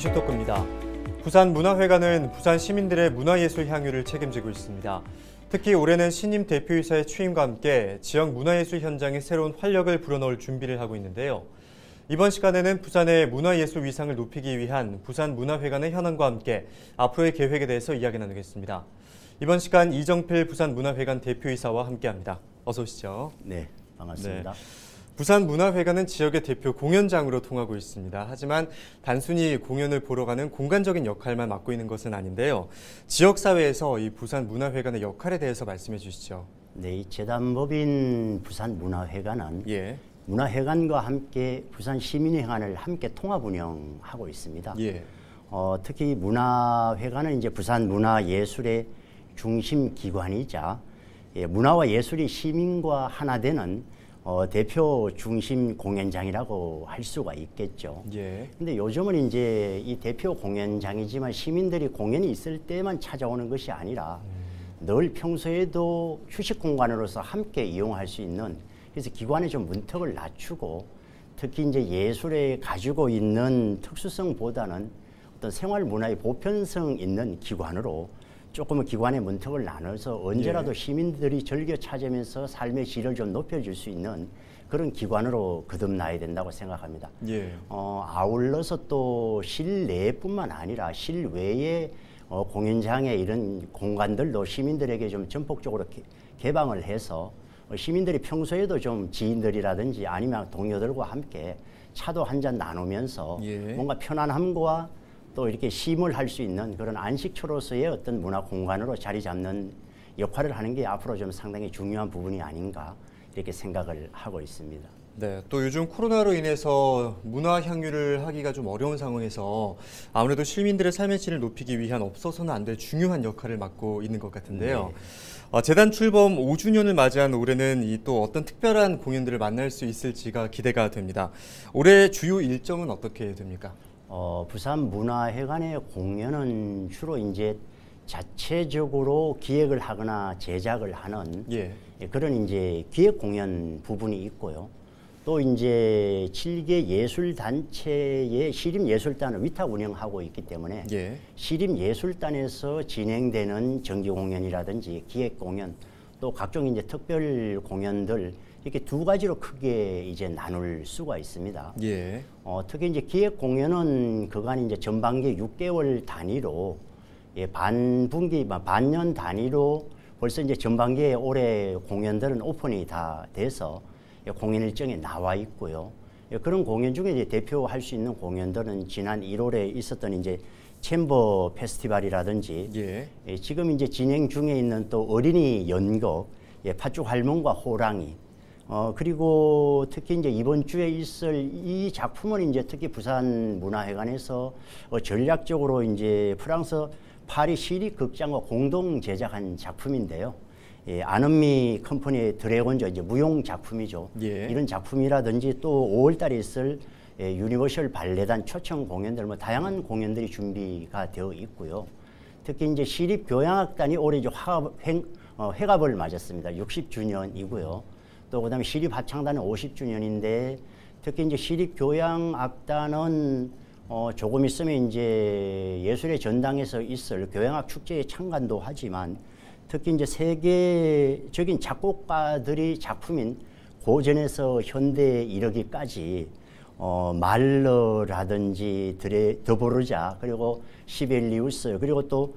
이슈토크입니다. 부산문화회관은 부산 시민들의 문화예술 향유를 책임지고 있습니다. 특히 올해는 신임 대표이사의 취임과 함께 지역 문화예술 현장에 새로운 활력을 불어넣을 준비를 하고 있는데요. 이번 시간에는 부산의 문화예술 위상을 높이기 위한 부산문화회관의 현안과 함께 앞으로의 계획에 대해서 이야기 나누겠습니다. 이번 시간 이정필 부산문화회관 대표이사와 함께합니다. 어서 오시죠. 네, 반갑습니다. 네. 부산문화회관은 지역의 대표 공연장으로 통하고 있습니다. 하지만 단순히 공연을 보러 가는 공간적인 역할만 맡고 있는 것은 아닌데요. 지역사회에서 이 부산문화회관의 역할에 대해서 말씀해 주시죠. 네, 이 재단법인 부산문화회관은 문화회관과 함께 부산 시민회관을 함께 통합 운영하고 있습니다. 특히 문화회관은 이제 부산 문화예술의 중심 기관이자 문화와 예술이 시민과 하나 되는 대표 중심 공연장이라고 할 수가 있겠죠. 근데 요즘은 이제 이 대표 공연장이지만 시민들이 공연이 있을 때만 찾아오는 것이 아니라 늘 평소에도 휴식 공간으로서 함께 이용할 수 있는, 그래서 기관의 좀 문턱을 낮추고 특히 이제 예술에 가지고 있는 특수성보다는 어떤 생활 문화의 보편성 있는 기관으로 조금은 기관의 문턱을 나눠서 언제라도 시민들이 즐겨 찾으면서 삶의 질을 좀 높여줄 수 있는 그런 기관으로 거듭나야 된다고 생각합니다. 아울러서 또 실내뿐만 아니라 실외의 공연장의 이런 공간들도 시민들에게 좀 전폭적으로 개방을 해서 시민들이 평소에도 좀 지인들이라든지 아니면 동료들과 함께 차도 한잔 나누면서 뭔가 편안함과 또 이렇게 심을 할 수 있는 그런 안식처로서의 어떤 문화 공간으로 자리 잡는 역할을 하는 게 앞으로 좀 상당히 중요한 부분이 아닌가 이렇게 생각을 하고 있습니다. 네, 또 요즘 코로나로 인해서 문화 향유를 하기가 좀 어려운 상황에서 아무래도 시민들의 삶의 질을 높이기 위한 없어서는 안 될 중요한 역할을 맡고 있는 것 같은데요. 재단 출범 5주년을 맞이한 올해는 이 또 어떤 특별한 공연들을 만날 수 있을지가 기대가 됩니다. 올해 주요 일정은 어떻게 됩니까? 부산문화회관의 공연은 주로 이제 자체적으로 기획을 하거나 제작을 하는 그런 이제 기획 공연 부분이 있고요. 또 이제 7개 예술단체의 시립예술단을 위탁 운영하고 있기 때문에 시립예술단에서 진행되는 정기공연이라든지 기획공연 또 각종 이제 특별 공연들 이렇게 두 가지로 크게 이제 나눌 수가 있습니다. 특히 이제 기획 공연은 그간 이제 전반기 6개월 단위로 반분기, 반년 단위로 벌써 이제 전반기에 올해 공연들은 오픈이 다 돼서 공연 일정에 나와 있고요. 그런 공연 중에 이제 대표할 수 있는 공연들은 지난 1월에 있었던 이제 챔버 페스티벌이라든지 지금 이제 진행 중에 있는 또 어린이 연극, 팥죽 할멈과 호랑이, 그리고 특히 이제 이번 주에 있을 이 작품은 이제 특히 부산문화회관에서 전략적으로 이제 프랑스 파리 시립극장과 공동 제작한 작품인데요. 안은미 컴퍼니의 드래곤저 이제 무용 작품이죠. 이런 작품이라든지 또 5월달에 있을 유니버셜 발레단 초청 공연들 뭐 다양한 공연들이 준비가 되어 있고요. 특히 이제 시립교향악단이 올해 이제 회갑을 맞았습니다. 60주년이고요. 또 그다음에 시립합창단은 50주년인데 특히 이제 시립교향악단은 조금 있으면 이제 예술의 전당에서 있을 교향악 축제에 참관도 하지만 특히 이제 세계적인 작곡가들이 작품인 고전에서 현대에 이르기까지 말러라든지 드보르자 그리고 시벨리우스 그리고 또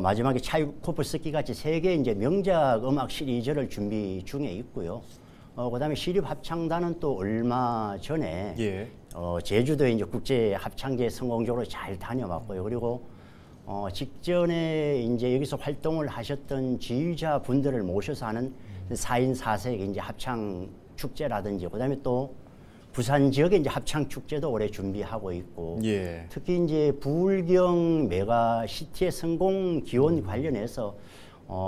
마지막에 차이코프스키 같이 세계 이제 명작 음악 시리즈를 준비 중에 있고요. 그다음에 시립합창단은 또 얼마 전에 제주도에 이제 국제 합창제 성공적으로 잘 다녀왔고요. 그리고 직전에 이제 여기서 활동을 하셨던 지휘자 분들을 모셔서 하는 4인 4색 이제 합창 축제라든지 그다음에 또 부산 지역의 이제 합창 축제도 올해 준비하고 있고 특히 이제 부울경 메가시티의 성공 기원 관련해서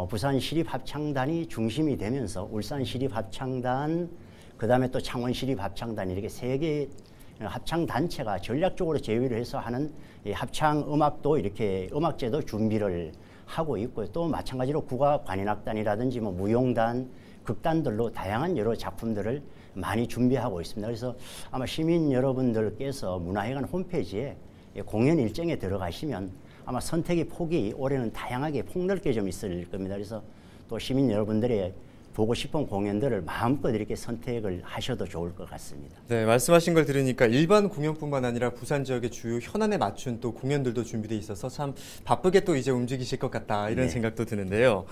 부산 시립합창단이 중심이 되면서 울산 시립합창단 그다음에 또 창원 시립합창단 이렇게 세 개 합창 단체가 전략적으로 제휴를 해서 하는 이 합창 음악도 이렇게 음악제도 준비를 하고 있고요. 또 마찬가지로 국악관현악단이라든지 뭐 무용단, 극단들로 다양한 여러 작품들을 많이 준비하고 있습니다. 그래서 아마 시민 여러분들께서 문화회관 홈페이지에 공연 일정에 들어가시면 아마 선택의 폭이 올해는 다양하게 폭넓게 좀 있을 겁니다. 그래서 또 시민 여러분들의 보고 싶은 공연들을 마음껏 이렇게 선택을 하셔도 좋을 것 같습니다. 네, 말씀하신 걸 들으니까 일반 공연뿐만 아니라 부산 지역의 주요 현안에 맞춘 또 공연들도 준비돼 있어서 참 바쁘게 또 이제 움직이실 것 같다 이런 생각도 드는데요.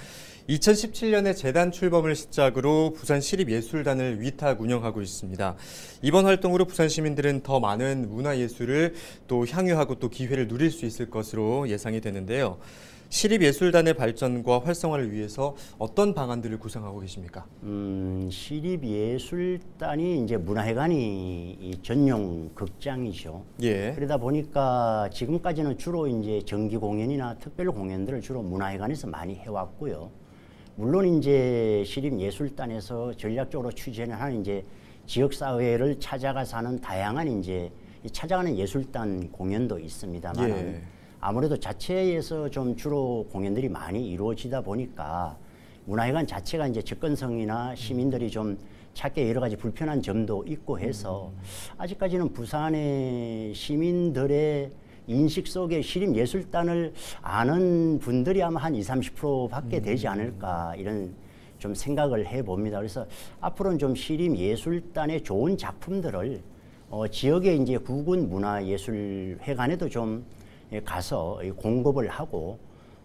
2017년에 재단 출범을 시작으로 부산시립예술단을 위탁 운영하고 있습니다. 이번 활동으로 부산 시민들은 더 많은 문화예술을 또 향유하고 또 기회를 누릴 수 있을 것으로 예상이 되는데요. 시립예술단의 발전과 활성화를 위해서 어떤 방안들을 구상하고 계십니까? 시립예술단이 이제 문화회관이 전용 극장이죠. 예. 그러다 보니까 지금까지는 주로 이제 정기 공연이나 특별 공연들을 주로 문화회관에서 많이 해왔고요. 물론 이제 시립예술단에서 전략적으로 추진하는 이제 지역사회를 찾아가서 하는 다양한 이제 찾아가는 예술단 공연도 있습니다만. 예. 아무래도 자체에서 좀 주로 공연들이 많이 이루어지다 보니까 문화회관 자체가 이제 접근성이나 시민들이 좀 찾기 여러 가지 불편한 점도 있고 해서 아직까지는 부산의 시민들의 인식 속에 시립예술단을 아는 분들이 아마 한 20-30%밖에 되지 않을까 이런 좀 생각을 해봅니다. 그래서 앞으로는 좀 시립예술단의 좋은 작품들을 지역의 이제 구군 문화예술회관에도 좀 가서 공급을 하고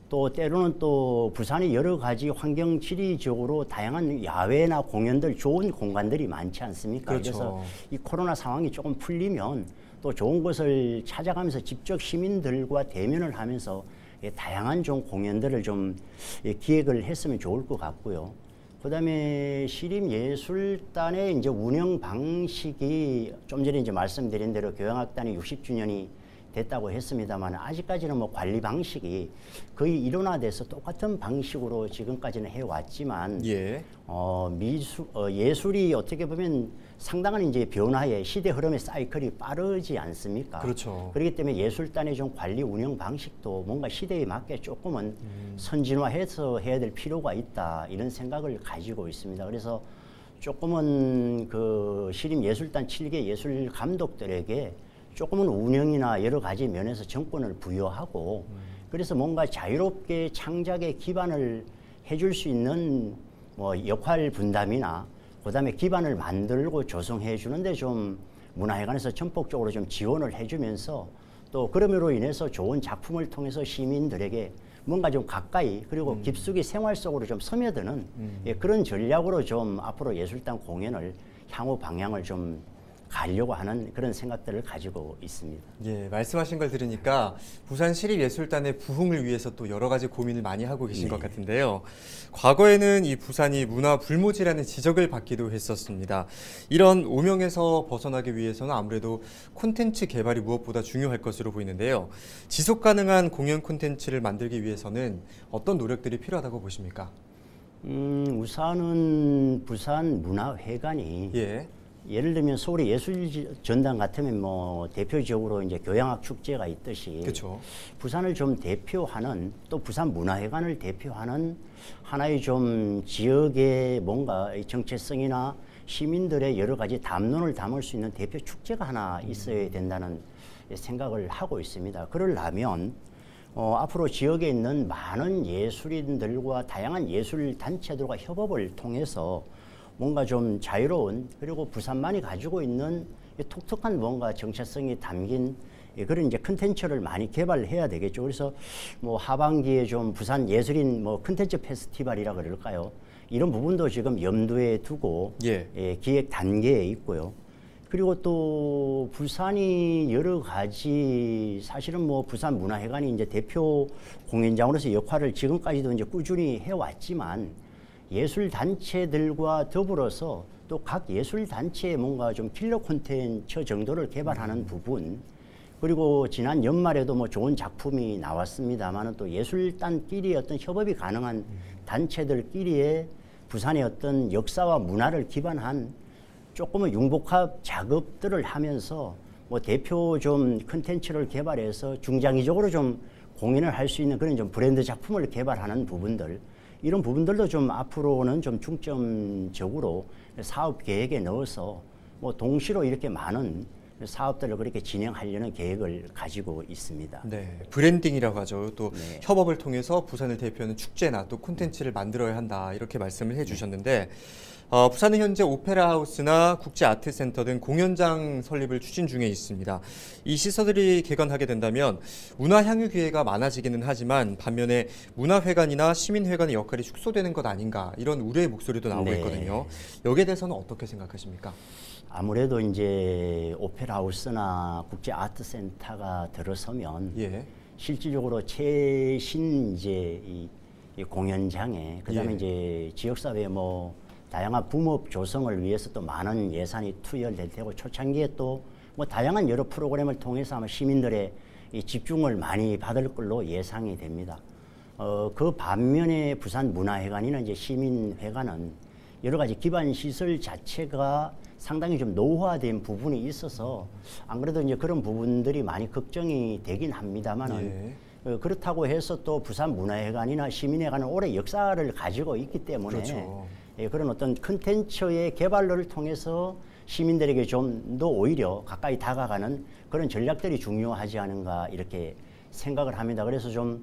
또 때로는 또 부산의 여러 가지 환경 지리적으로 다양한 야외나 공연들 좋은 공간들이 많지 않습니까? 그렇죠. 그래서 이 코로나 상황이 조금 풀리면 또 좋은 곳을 찾아가면서 직접 시민들과 대면을 하면서 다양한 좀 공연들을 좀 기획을 했으면 좋을 것 같고요. 그다음에 시립예술단의 이제 운영 방식이 좀 전에 이제 말씀드린 대로 교향악단이 60주년이 됐다고 했습니다만 아직까지는 뭐 관리 방식이 거의 일원화돼서 똑같은 방식으로 지금까지는 해왔지만 예. 예술이 어떻게 보면 상당한 이제 변화의 시대 흐름의 사이클이 빠르지 않습니까? 그렇죠. 그렇기 때문에 예술단의 좀 관리 운영 방식도 뭔가 시대에 맞게 조금은 선진화해서 해야 될 필요가 있다 이런 생각을 가지고 있습니다. 그래서 조금은 그 시립예술단 7개 예술 감독들에게 조금은 운영이나 여러 가지 면에서 정권을 부여하고 그래서 뭔가 자유롭게 창작의 기반을 해줄 수 있는 뭐 역할 분담이나 그다음에 기반을 만들고 조성해 주는데 좀 문화회관에서 전폭적으로 좀 지원을 해주면서 또 그럼으로 인해서 좋은 작품을 통해서 시민들에게 뭔가 좀 가까이 그리고 깊숙이 생활 속으로 좀 스며드는 그런 전략으로 좀 앞으로 예술단 공연을 향후 방향을 좀 가려고 하는 그런 생각들을 가지고 있습니다. 예, 말씀하신 걸 들으니까 부산시립예술단의 부흥을 위해서 또 여러 가지 고민을 많이 하고 계신 것 같은데요. 과거에는 이 부산이 문화불모지라는 지적을 받기도 했었습니다. 이런 오명에서 벗어나기 위해서는 아무래도 콘텐츠 개발이 무엇보다 중요할 것으로 보이는데요. 지속 가능한 공연 콘텐츠를 만들기 위해서는 어떤 노력들이 필요하다고 보십니까? 우선은 부산문화회관이 예를 들면 서울의 예술전당 같으면 뭐 대표적으로 이제 교향악 축제가 있듯이 그쵸. 부산을 좀 대표하는 또 부산 문화회관을 대표하는 하나의 좀 지역의 뭔가 정체성이나 시민들의 여러 가지 담론을 담을 수 있는 대표 축제가 하나 있어야 된다는 생각을 하고 있습니다. 그러려면 앞으로 지역에 있는 많은 예술인들과 다양한 예술 단체들과 협업을 통해서 뭔가 좀 자유로운 그리고 부산만이 가지고 있는 독특한 뭔가 정체성이 담긴 그런 이제 컨텐츠를 많이 개발해야 되겠죠. 그래서 뭐 하반기에 좀 부산 예술인 뭐 컨텐츠 페스티벌이라 그럴까요? 이런 부분도 지금 염두에 두고 기획 단계에 있고요. 그리고 또 부산이 여러 가지 사실은 뭐 부산 문화회관이 이제 대표 공연장으로서 역할을 지금까지도 이제 꾸준히 해왔지만 예술 단체들과 더불어서 또 각 예술 단체에 뭔가 좀 킬러 콘텐츠 정도를 개발하는 부분 그리고 지난 연말에도 뭐 좋은 작품이 나왔습니다만은 또 예술단끼리 어떤 협업이 가능한 단체들끼리의 부산의 어떤 역사와 문화를 기반한 조금은 융복합 작업들을 하면서 뭐 대표 좀 콘텐츠를 개발해서 중장기적으로 좀 공연을 할 수 있는 그런 좀 브랜드 작품을 개발하는 부분들 이런 부분들도 좀 앞으로는 좀 중점적으로 사업 계획에 넣어서 뭐 동시로 이렇게 많은 사업들을 그렇게 진행하려는 계획을 가지고 있습니다. 네, 브랜딩이라고 하죠. 또 네. 협업을 통해서 부산을 대표하는 축제나 또 콘텐츠를 만들어야 한다 이렇게 말씀을 해주셨는데 부산은 현재 오페라 하우스나 국제 아트센터 등 공연장 설립을 추진 중에 있습니다. 이 시설들이 개관하게 된다면 문화 향유 기회가 많아지기는 하지만 반면에 문화회관이나 시민회관의 역할이 축소되는 것 아닌가 이런 우려의 목소리도 나오고 네. 있거든요. 여기에 대해서는 어떻게 생각하십니까? 아무래도 이제 오페라 하우스나 국제 아트센터가 들어서면 예. 실질적으로 최신 이제 이 공연장에 그다음에 예. 이제 지역사회 뭐 다양한 붐업 조성을 위해서 또 많은 예산이 투여될 테고 초창기에 또 뭐 다양한 여러 프로그램을 통해서 아마 시민들의 이 집중을 많이 받을 걸로 예상이 됩니다. 그 반면에 부산 문화회관이나 이제 시민회관은 여러 가지 기반 시설 자체가 상당히 좀 노후화된 부분이 있어서 안 그래도 이제 그런 부분들이 많이 걱정이 되긴 합니다만은 예. 그렇다고 해서 또 부산 문화회관이나 시민회관은 오래 역사를 가지고 있기 때문에 그렇죠. 예, 그런 어떤 콘텐츠의 개발을 통해서 시민들에게 좀 더 오히려 가까이 다가가는 그런 전략들이 중요하지 않은가 이렇게 생각을 합니다. 그래서 좀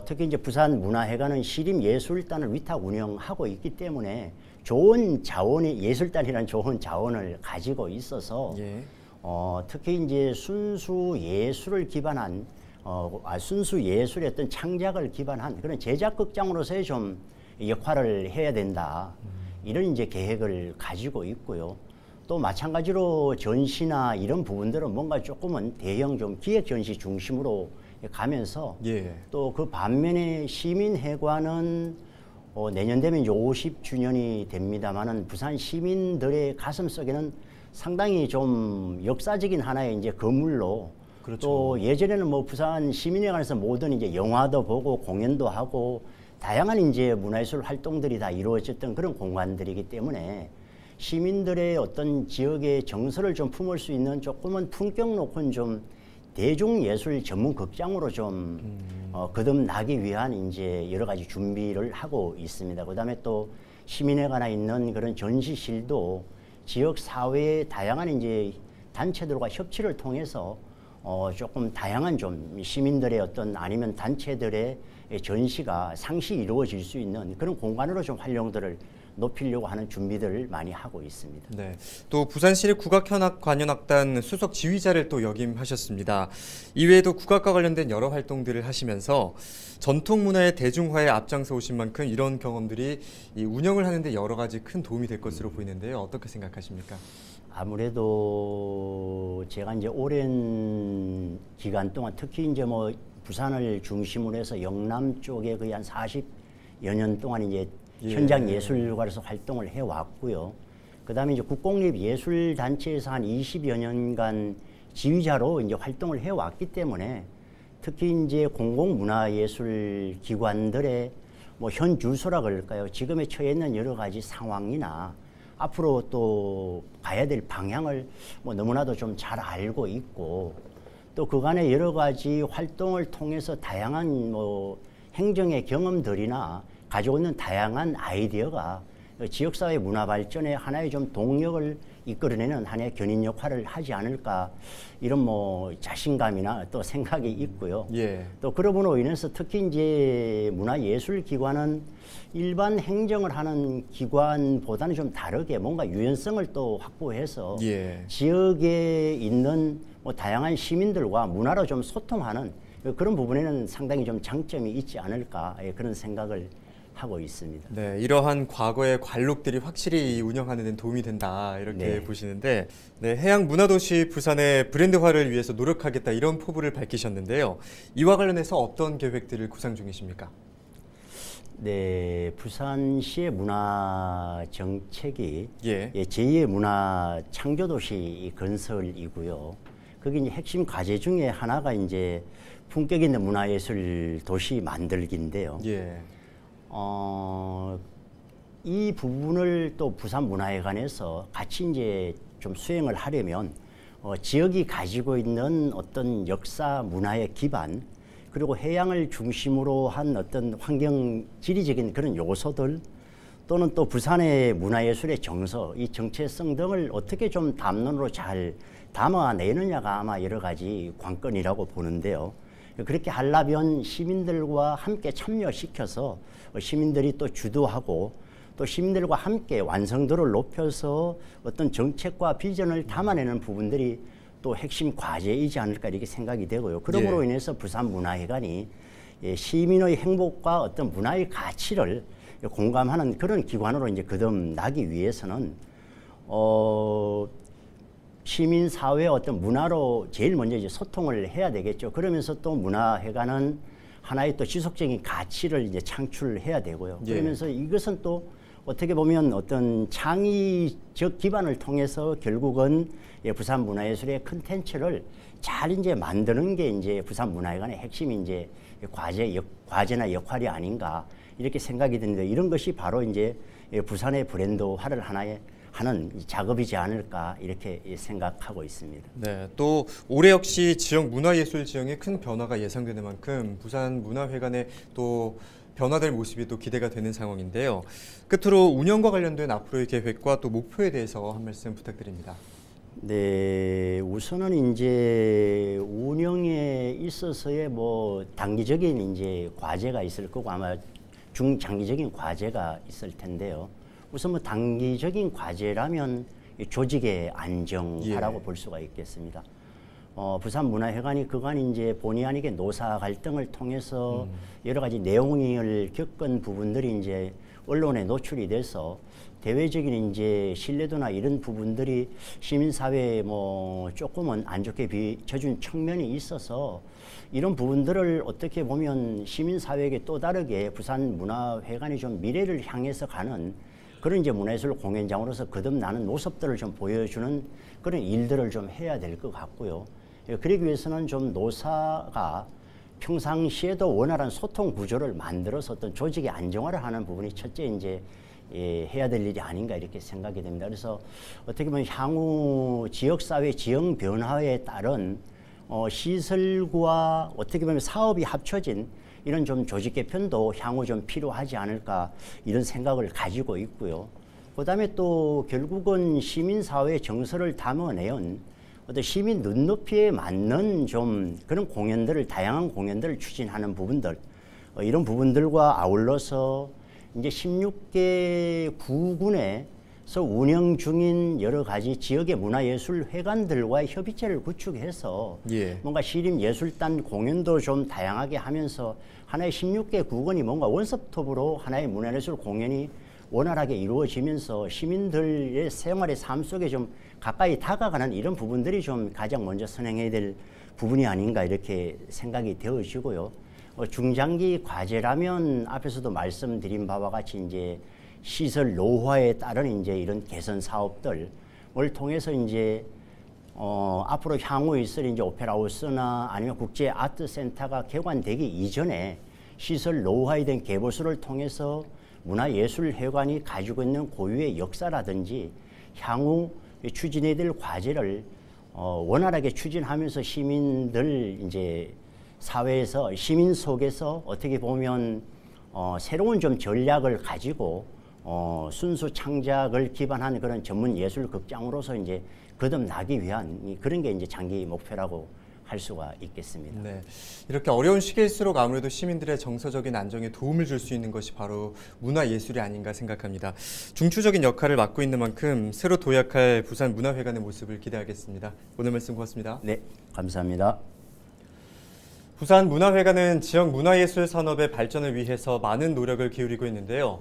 특히 이제 부산 문화회관은 시립예술단을 위탁 운영하고 있기 때문에 좋은 자원이 예술단이라는 좋은 자원을 가지고 있어서 예. 특히 이제 순수 예술을 기반한 순수 예술의 어떤 창작을 기반한 그런 제작극장으로서의 좀 역할을 해야 된다. 이런 이제 계획을 가지고 있고요. 또 마찬가지로 전시나 이런 부분들은 뭔가 조금은 대형 좀 기획 전시 중심으로 가면서 예. 또 그 반면에 시민회관은 내년 되면 이제 50주년이 됩니다만은 부산 시민들의 가슴 속에는 상당히 좀 역사적인 하나의 이제 건물로 그렇죠. 또 예전에는 뭐 부산 시민회관에서 모든 이제 영화도 보고 공연도 하고 다양한 이제 문화예술 활동들이 다 이루어졌던 그런 공간들이기 때문에 시민들의 어떤 지역의 정서를 좀 품을 수 있는 조금은 품격 높은 좀 대중예술 전문 극장으로 좀 거듭나기 위한 이제 여러 가지 준비를 하고 있습니다. 그다음에 또 시민회관에 있는 그런 전시실도 지역 사회의 다양한 이제 단체들과 협치를 통해서 조금 다양한 좀 시민들의 어떤 아니면 단체들의 전시가 상시 이루어질 수 있는 그런 공간으로 좀 활용들을 높이려고 하는 준비들을 많이 하고 있습니다. 네, 또 부산시립 국악현악관현악단 수석 지휘자를 또 역임하셨습니다. 이외에도 국악과 관련된 여러 활동들을 하시면서 전통 문화의 대중화에 앞장서 오신 만큼 이런 경험들이 이 운영을 하는데 여러 가지 큰 도움이 될 것으로 보이는데요. 어떻게 생각하십니까? 아무래도 제가 이제 오랜 기간 동안 특히 이제 뭐 부산을 중심으로 해서 영남 쪽에 거의 한 40여 년 동안 이제 현장 예술가로서 활동을 해왔고요. 그다음에 이제 국공립예술단체에서 한 20여 년간 지휘자로 이제 활동을 해왔기 때문에 특히 이제 공공문화예술기관들의 뭐 현 주소라 그럴까요? 지금에 처해 있는 여러 가지 상황이나 앞으로 또 가야 될 방향을 뭐 너무나도 좀 잘 알고 있고 또 그간의 여러 가지 활동을 통해서 다양한 뭐 행정의 경험들이나 가지고 있는 다양한 아이디어가 지역사회 문화 발전에 하나의 좀 동력을 이끌어내는 하나의 견인 역할을 하지 않을까 이런 뭐 자신감이나 또 생각이 있고요. 예. 또 그러므로 인해서 특히 이제 문화예술기관은 일반 행정을 하는 기관보다는 좀 다르게 뭔가 유연성을 또 확보해서 예. 지역에 있는 뭐 다양한 시민들과 문화로 좀 소통하는 그런 부분에는 상당히 좀 장점이 있지 않을까 그런 생각을 하고 있습니다. 네, 이러한 과거의 관록들이 확실히 운영하는 데 도움이 된다 이렇게 네. 보시는데 네, 해양 문화도시 부산의 브랜드화를 위해서 노력하겠다 이런 포부를 밝히셨는데요. 이와 관련해서 어떤 계획들을 구상 중이십니까? 네, 부산시의 문화 정책이 제2의 문화 창조도시 건설이고요. 거기 이제 핵심 과제 중에 하나가 이제 품격 있는 문화예술 도시 만들기인데요. 예. 이 부분을 또 부산문화회관에서 같이 이제 좀 수행을 하려면 지역이 가지고 있는 어떤 역사 문화의 기반 그리고 해양을 중심으로 한 어떤 환경 지리적인 그런 요소들 또는 또 부산의 문화예술의 정서, 이 정체성 등을 어떻게 좀 담론으로 잘 담아내느냐가 아마 여러 가지 관건이라고 보는데요. 그렇게 하려면 시민들과 함께 참여시켜서 시민들이 또 주도하고 또 시민들과 함께 완성도를 높여서 어떤 정책과 비전을 담아내는 부분들이 또 핵심 과제이지 않을까 이렇게 생각이 되고요. 그러므로 인해서 부산문화회관이 시민의 행복과 어떤 문화의 가치를 공감하는 그런 기관으로 이제 거듭나기 위해서는 시민 사회의 어떤 문화로 제일 먼저 이제 소통을 해야 되겠죠. 그러면서 또 문화회관은 하나의 또 지속적인 가치를 이제 창출해야 되고요. 그러면서 이것은 또 어떻게 보면 어떤 창의적 기반을 통해서 결국은 부산 문화예술의 컨텐츠를 잘 이제 만드는 게 이제 부산 문화회관의 핵심 이제 과제나 역할이 아닌가 이렇게 생각이 드는데 이런 것이 바로 이제 부산의 브랜드화를 하는 작업이지 않을까 이렇게 생각하고 있습니다. 네, 또 올해 역시 지역 문화예술 지형에 큰 변화가 예상되는 만큼 부산 문화회관의 또 변화될 모습이 또 기대가 되는 상황인데요. 끝으로 운영과 관련된 앞으로의 계획과 또 목표에 대해서 한 말씀 부탁드립니다. 네, 우선은 이제 운영에 있어서의 뭐 단기적인 이제 과제가 있을 거고 아마 중장기적인 과제가 있을 텐데요. 우선 뭐 단기적인 과제라면 조직의 안정화라고 볼 수가 있겠습니다. 부산문화회관이 그간 이제 본의 아니게 노사 갈등을 통해서 여러 가지 내용을 겪은 부분들이 이제 언론에 노출이 돼서 대외적인 이제 신뢰도나 이런 부분들이 시민사회에 뭐 조금은 안 좋게 비춰준 측면이 있어서 이런 부분들을 어떻게 보면 시민사회에게 또 다르게 부산문화회관이 좀 미래를 향해서 가는 그런 이제 문화예술 공연장으로서 거듭나는 모습들을 좀 보여주는 그런 일들을 좀 해야 될 것 같고요. 그러기 위해서는 좀 노사가 평상시에도 원활한 소통 구조를 만들어서 어떤 조직의 안정화를 하는 부분이 첫째 이제 해야 될 일이 아닌가 이렇게 생각이 됩니다. 그래서 어떻게 보면 향후 지역사회 지형 변화에 따른 시설과 어떻게 보면 사업이 합쳐진 이런 좀 조직 개편도 향후 좀 필요하지 않을까 이런 생각을 가지고 있고요. 그다음에 또 결국은 시민사회의 정서를 담아내온 어떤 시민 눈높이에 맞는 좀 그런 공연들을 다양한 공연들을 추진하는 부분들 이런 부분들과 아울러서 이제 16개 구군에서 운영 중인 여러 가지 지역의 문화예술회관들과의 협의체를 구축해서 뭔가 시립예술단 공연도 좀 다양하게 하면서 하나의 16개 구군이 뭔가 원스톱으로 하나의 문화예술 공연이 원활하게 이루어지면서 시민들의 생활의 삶 속에 좀 가까이 다가가는 이런 부분들이 좀 가장 먼저 선행해야 될 부분이 아닌가 이렇게 생각이 되어지고요. 중장기 과제라면 앞에서도 말씀드린 바와 같이 이제 시설 노후화에 따른 이제 이런 개선 사업들을 통해서 이제 앞으로 향후 있을 이제 오페라하우스나 아니면 국제 아트 센터가 개관되기 이전에 시설 노후화에 대한 개보수를 통해서 문화예술회관이 가지고 있는 고유의 역사라든지 향후 추진해야 될 과제를 원활하게 추진하면서 시민들 이제 사회에서 시민 속에서 어떻게 보면 새로운 좀 전략을 가지고 순수 창작을 기반한 그런 전문 예술 극장으로서 이제 거듭나기 위한 그런 게 이제 장기 목표라고 할 수가 있겠습니다. 네, 이렇게 어려운 시기일수록 아무래도 시민들의 정서적인 안정에 도움을 줄 수 있는 것이 바로 문화예술이 아닌가 생각합니다. 중추적인 역할을 맡고 있는 만큼 새로 도약할 부산문화회관의 모습을 기대하겠습니다. 오늘 말씀 고맙습니다. 네, 감사합니다. 부산문화회관은 지역 문화예술 산업의 발전을 위해서 많은 노력을 기울이고 있는데요.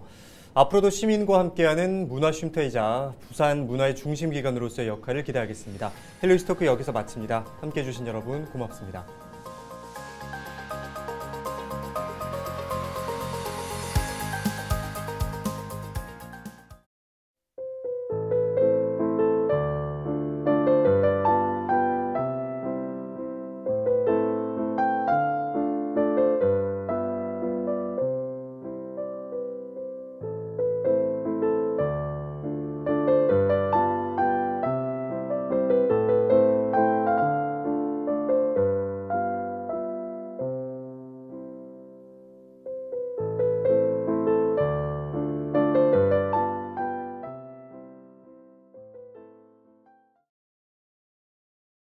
앞으로도 시민과 함께하는 문화 쉼터이자 부산 문화의 중심 기관으로서의 역할을 기대하겠습니다. 헬로이스토크 여기서 마칩니다. 함께해 주신 여러분 고맙습니다.